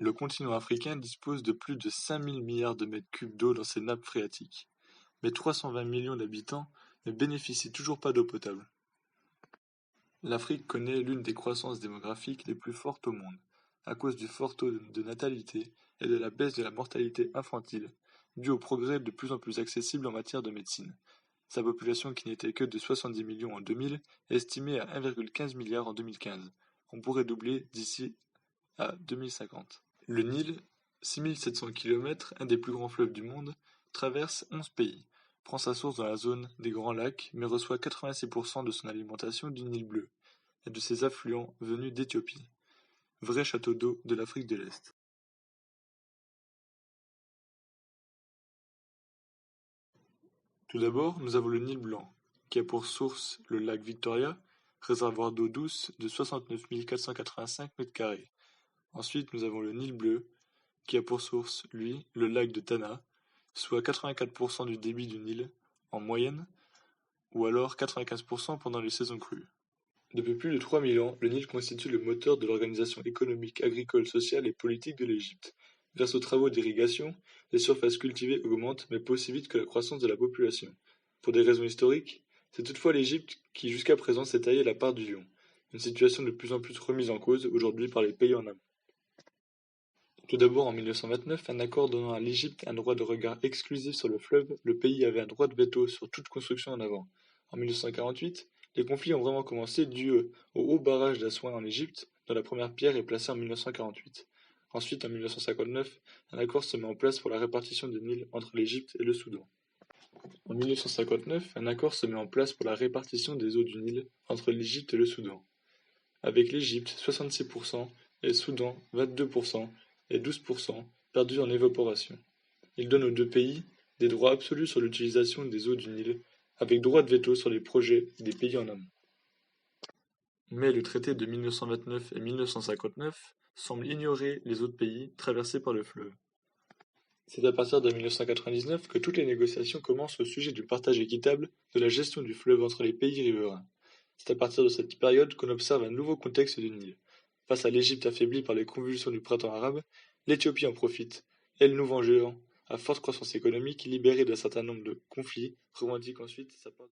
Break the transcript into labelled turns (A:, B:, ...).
A: Le continent africain dispose de plus de 5000 milliards de mètres cubes d'eau dans ses nappes phréatiques, mais 320 millions d'habitants ne bénéficient toujours pas d'eau potable. L'Afrique connaît l'une des croissances démographiques les plus fortes au monde, à cause du fort taux de natalité et de la baisse de la mortalité infantile, due au progrès de plus en plus accessible en matière de médecine. Sa population, qui n'était que de 70 millions en 2000, est estimée à 1,15 milliard en 2015. On pourrait doubler d'ici à 2050. Le Nil, 6700 km, un des plus grands fleuves du monde, traverse 11 pays, prend sa source dans la zone des Grands Lacs, mais reçoit 86% de son alimentation du Nil bleu et de ses affluents venus d'Éthiopie, vrai château d'eau de l'Afrique de l'Est. Tout d'abord, nous avons le Nil blanc, qui a pour source le lac Victoria, réservoir d'eau douce de 69 485 m². Ensuite, nous avons le Nil bleu, qui a pour source, lui, le lac de Tana, soit 84% du débit du Nil, en moyenne, ou alors 95% pendant les saisons crues. Depuis plus de 3000 ans, le Nil constitue le moteur de l'organisation économique, agricole, sociale et politique de l'Égypte. Grâce aux travaux d'irrigation, les surfaces cultivées augmentent, mais pas aussi vite que la croissance de la population. Pour des raisons historiques, c'est toutefois l'Égypte qui jusqu'à présent s'est taillé la part du lion, une situation de plus en plus remise en cause aujourd'hui par les pays en amont. Tout d'abord, en 1929, un accord donnant à l'Égypte un droit de regard exclusif sur le fleuve, le pays avait un droit de veto sur toute construction en avant. En 1948, les conflits ont vraiment commencé dû au haut barrage d'Aswan en Égypte, dont la première pierre est placée en 1948. Ensuite, en 1959, un accord se met en place pour la répartition du Nil entre l'Égypte et le Soudan. En 1959, un accord se met en place pour la répartition des eaux du Nil entre l'Égypte et le Soudan, avec l'Égypte 66% et le Soudan 22% et 12% perdus en évaporation. Il donne aux deux pays des droits absolus sur l'utilisation des eaux du Nil, avec droit de veto sur les projets des pays en amont. Mais le traité de 1929 et 1959 semble ignorer les autres pays traversés par le fleuve. C'est à partir de 1999 que toutes les négociations commencent au sujet du partage équitable de la gestion du fleuve entre les pays riverains. C'est à partir de cette période qu'on observe un nouveau contexte du Nil. Face à l'Égypte affaiblie par les convulsions du printemps arabe, l'Éthiopie en profite, et le nouveau géant, à forte croissance économique, libéré d'un certain nombre de conflits, revendique ensuite sa part.